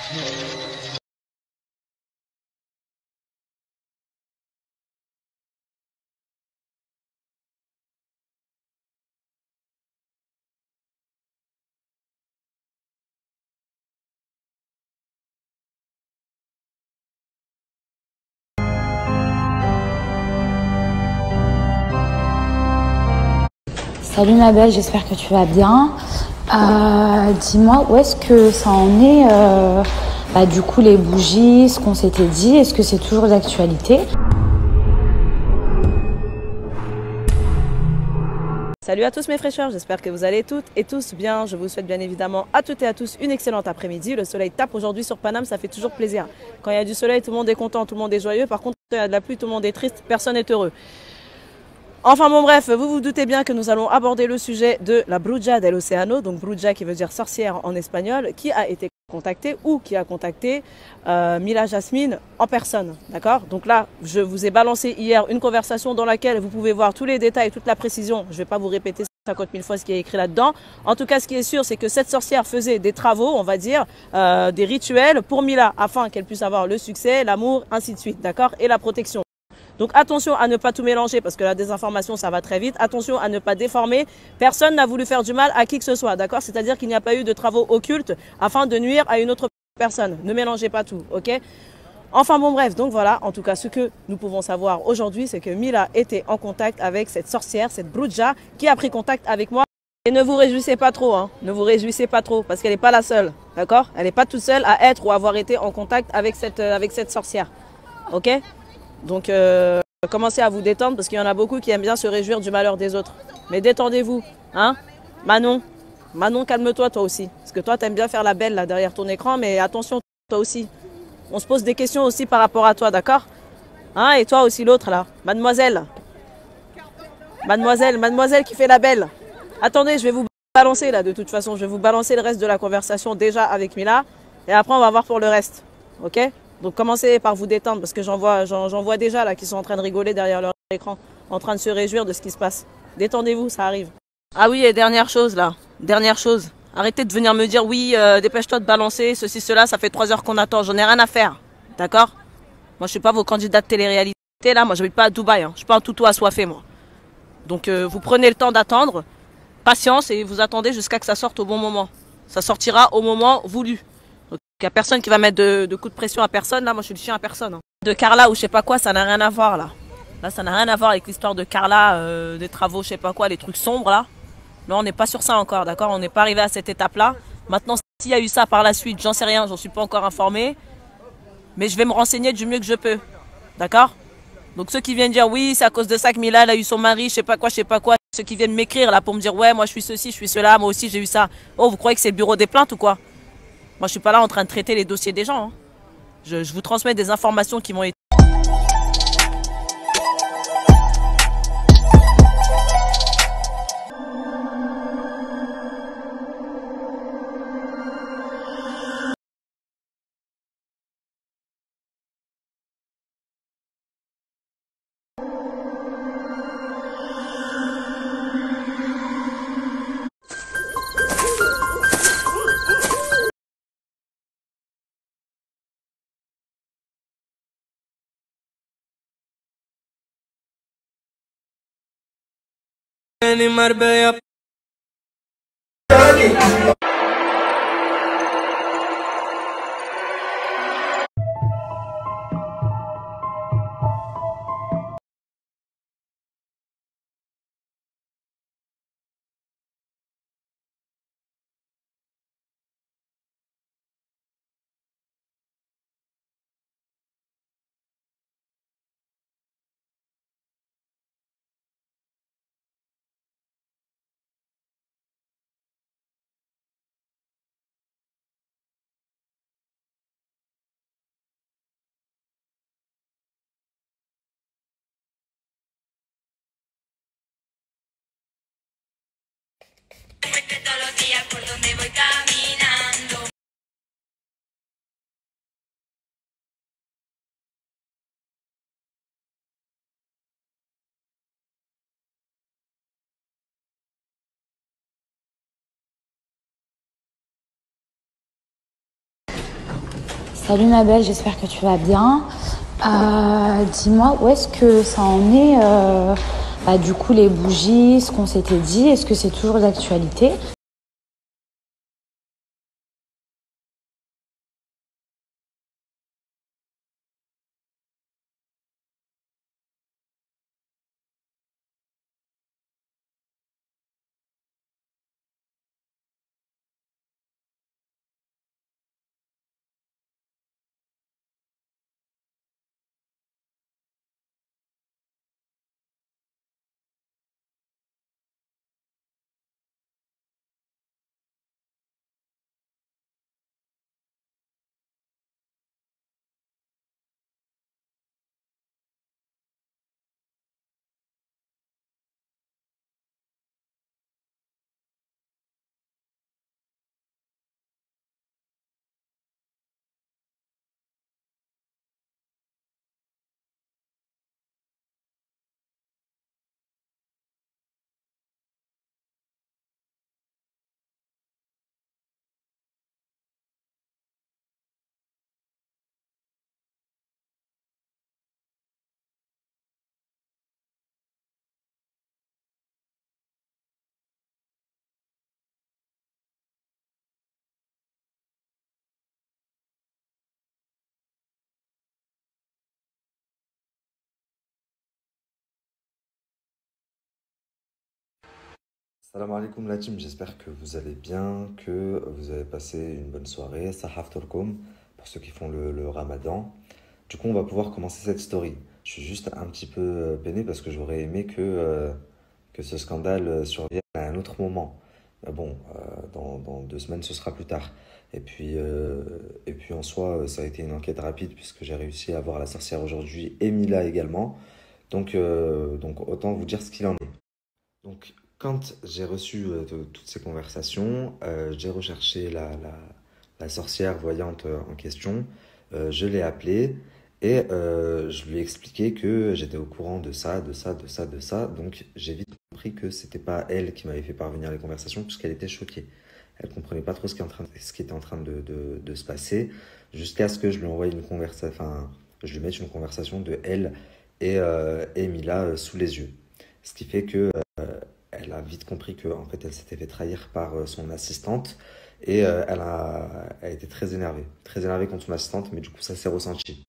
Salut ma belle, j'espère que tu vas bien. Dis-moi, où est-ce que ça en est du coup les bougies, ce qu'on s'était dit, est-ce que c'est toujours d'actualité? Salut à tous mes fraîcheurs, j'espère que vous allez toutes et tous bien. Je vous souhaite bien évidemment à toutes et à tous une excellente après-midi. Le soleil tape aujourd'hui sur Paname, ça fait toujours plaisir. Quand il y a du soleil, tout le monde est content, tout le monde est joyeux. Par contre, quand il y a de la pluie, tout le monde est triste, personne n'est heureux. Enfin bon bref, vous vous doutez bien que nous allons aborder le sujet de la Bruja del Océano, donc Bruja qui veut dire sorcière en espagnol, qui a été contactée ou qui a contacté Mila Jasmine en personne, d'accord? Donc là, je vous ai balancé hier une conversation dans laquelle vous pouvez voir tous les détails, toute la précision. Je ne vais pas vous répéter 50 000 fois ce qui est écrit là-dedans. En tout cas, ce qui est sûr, c'est que cette sorcière faisait des travaux, on va dire, des rituels pour Mila, afin qu'elle puisse avoir le succès, l'amour, ainsi de suite, d'accord? Et la protection. Donc attention à ne pas tout mélanger parce que la désinformation ça va très vite. Attention à ne pas déformer. Personne n'a voulu faire du mal à qui que ce soit, d'accord? C'est-à-dire qu'il n'y a pas eu de travaux occultes afin de nuire à une autre personne. Ne mélangez pas tout, ok? Enfin bon bref, donc voilà, en tout cas ce que nous pouvons savoir aujourd'hui c'est que Mila était en contact avec cette sorcière, cette Bruja qui a pris contact avec moi. Et ne vous réjouissez pas trop, hein. Ne vous réjouissez pas trop parce qu'elle n'est pas la seule, d'accord? Elle n'est pas toute seule à être ou avoir été en contact avec cette sorcière, ok? Donc commencez à vous détendre parce qu'il y en a beaucoup qui aiment bien se réjouir du malheur des autres. Mais détendez-vous, hein? Manon, calme-toi toi aussi. Parce que toi t'aimes bien faire la belle là derrière ton écran, mais attention toi aussi. On se pose des questions aussi par rapport à toi, d'accord? Hein? Et toi aussi l'autre là, mademoiselle. Mademoiselle qui fait la belle. Attendez, je vais vous balancer là de toute façon. Je vais vous balancer le reste de la conversation déjà avec Mila. Et après on va voir pour le reste, ok? Donc commencez par vous détendre parce que j'en vois déjà là qui sont en train de rigoler derrière leur écran, en train de se réjouir de ce qui se passe. Détendez-vous, ça arrive. Ah oui, et dernière chose là, dernière chose. Arrêtez de venir me dire oui, dépêche-toi de balancer, ceci, cela, ça fait 3 heures qu'on attend, j'en ai rien à faire. D'accord? Moi je suis pas vos candidats de télé-réalité là, moi j'habite pas à Dubaï, hein. Je suis pas un toutou assoiffé moi. Donc vous prenez le temps d'attendre, patience et vous attendez jusqu'à que ça sorte au bon moment. Ça sortira au moment voulu. Il n'y a personne qui va mettre de coups de pression à personne. Là, moi, je suis le chien à personne. Hein. De Carla ou je sais pas quoi, ça n'a rien à voir, là. Là, ça n'a rien à voir avec l'histoire de Carla, des travaux, je sais pas quoi, les trucs sombres, là. Là, on n'est pas sur ça encore, d'accord? On n'est pas arrivé à cette étape-là. Maintenant, s'il y a eu ça par la suite, j'en sais rien, j'en suis pas encore informé. Mais je vais me renseigner du mieux que je peux. D'accord? Donc, ceux qui viennent dire, oui, c'est à cause de ça que Mila, elle a eu son mari, je sais pas quoi. Ceux qui viennent m'écrire, là, pour me dire, ouais, moi, je suis ceci, je suis cela, moi aussi, j'ai eu ça. Oh, vous croyez que c'est le bureau des plaintes ou quoi? Moi, je suis pas là en train de traiter les dossiers des gens. Hein. Je vous transmets des informations qui m'ont été... Salut ma belle, j'espère que tu vas bien. Dis-moi, où est-ce que ça en est du coup les bougies, ce qu'on s'était dit, est-ce que c'est toujours d'actualité? Salam alaikum la team, j'espère que vous allez bien, que vous avez passé une bonne soirée. Sahaf Torkom, pour ceux qui font le ramadan. Du coup, on va pouvoir commencer cette story. Je suis juste un petit peu peiné parce que j'aurais aimé que ce scandale survienne à un autre moment. Mais bon, dans 2 semaines, ce sera plus tard. Et puis en soi, ça a été une enquête rapide puisque j'ai réussi à voir la sorcière aujourd'hui et Mila également. Donc autant vous dire ce qu'il en est. Donc, quand j'ai reçu toutes ces conversations, j'ai recherché la sorcière voyante en question. Je l'ai appelée et je lui ai expliqué que j'étais au courant de ça, de ça, de ça, de ça. Donc, j'ai vite compris que c'était pas elle qui m'avait fait parvenir les conversations puisqu'elle était choquée. Elle comprenait pas trop ce qui était en train de se passer jusqu'à ce que je lui envoie une conversation, enfin, je lui mette une conversation de elle et Mila sous les yeux. Ce qui fait que elle a vite compris que en fait elle s'était fait trahir par son assistante et elle été très énervée contre son assistante, mais du coup ça s'est ressenti.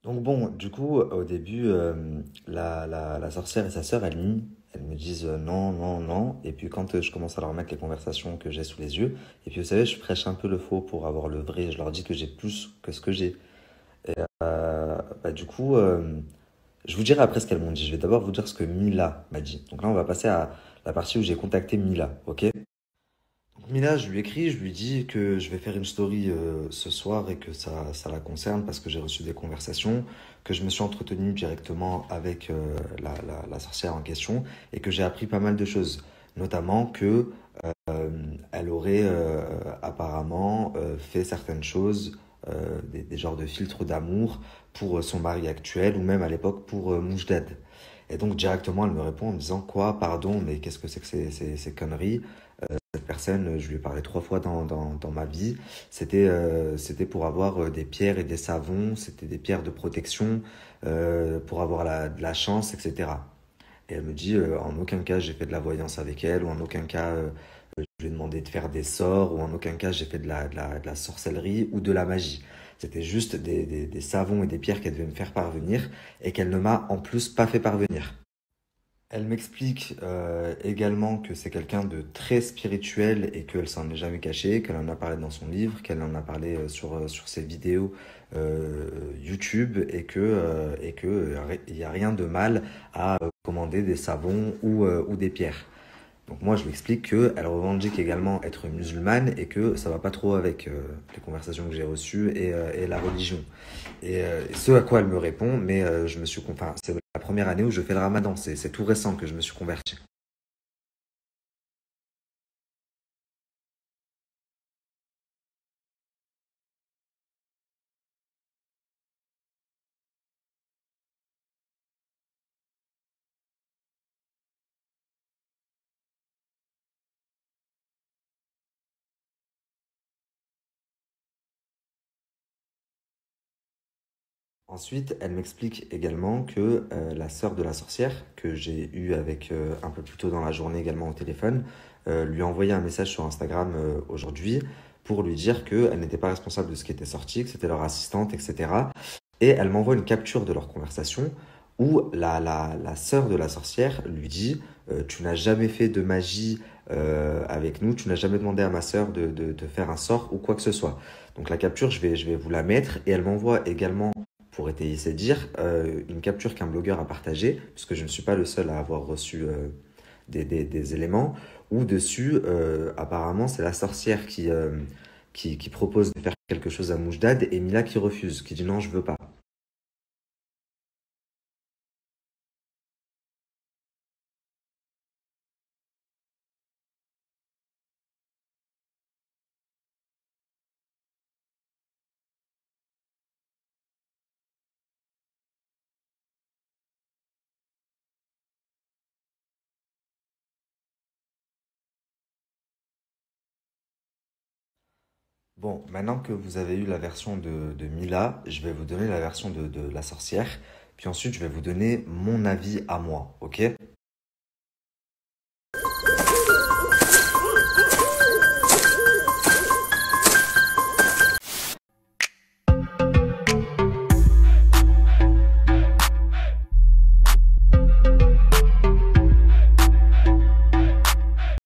Donc bon, du coup au début la sorcière et sa sœur elles nient, elles me disent non non non, et puis quand je commence à leur mettre les conversations que j'ai sous les yeux, et puis vous savez je prêche un peu le faux pour avoir le vrai, je leur dis que j'ai plus que ce que j'ai. Du coup, je vous dirai après ce qu'elles m'ont dit. Je vais d'abord vous dire ce que Mila m'a dit. Donc là, on va passer à la partie où j'ai contacté Mila, ok? Donc Mila, je lui écris, je lui dis que je vais faire une story ce soir et que ça la concerne parce que j'ai reçu des conversations, que je me suis entretenu directement avec la sorcière en question et que j'ai appris pas mal de choses. Notamment que elle aurait apparemment fait certaines choses, des genres de filtres d'amour pour son mari actuel ou même à l'époque pour Moujdad. Et donc directement elle me répond en me disant quoi, pardon, mais qu'est-ce que c'est que ces conneries? Cette personne, je lui ai parlé 3 fois dans ma vie. C'était pour avoir des pierres et des savons, c'était des pierres de protection, pour avoir de la chance, etc. Et elle me dit, en aucun cas j'ai fait de la voyance avec elle, ou en aucun cas je lui ai demandé de faire des sorts, ou en aucun cas j'ai fait de la sorcellerie ou de la magie. C'était juste des savons et des pierres qu'elle devait me faire parvenir, et qu'elle ne m'a en plus pas fait parvenir. Elle m'explique également que c'est quelqu'un de très spirituel et qu'elle s'en est jamais cachée, qu'elle en a parlé dans son livre, qu'elle en a parlé sur ses vidéos YouTube et que il n'y a rien de mal à commander des savons ou des pierres. Donc moi je lui explique qu'elle revendique également être musulmane et que ça va pas trop avec les conversations que j'ai reçues et la religion. Et ce à quoi elle me répond, mais enfin, c'est la première année où je fais le ramadan, c'est tout récent que je me suis converti. Ensuite, elle m'explique également que la sœur de la sorcière, que j'ai eue avec un peu plus tôt dans la journée également au téléphone, lui a envoyé un message sur Instagram aujourd'hui pour lui dire qu'elle n'était pas responsable de ce qui était sorti, que c'était leur assistante, etc. Et elle m'envoie une capture de leur conversation où la sœur de la sorcière lui dit tu n'as jamais fait de magie avec nous, tu n'as jamais demandé à ma sœur de faire un sort ou quoi que ce soit. Donc la capture, je vais vous la mettre et elle m'envoie également pour étayer ses dires, une capture qu'un blogueur a partagée, puisque je ne suis pas le seul à avoir reçu des éléments, où dessus, apparemment, c'est la sorcière qui propose de faire quelque chose à Moujdad et Mila qui refuse, qui dit non, je veux pas. Bon, maintenant que vous avez eu la version de Mila, je vais vous donner la version de la sorcière, puis ensuite je vais vous donner mon avis à moi, ok?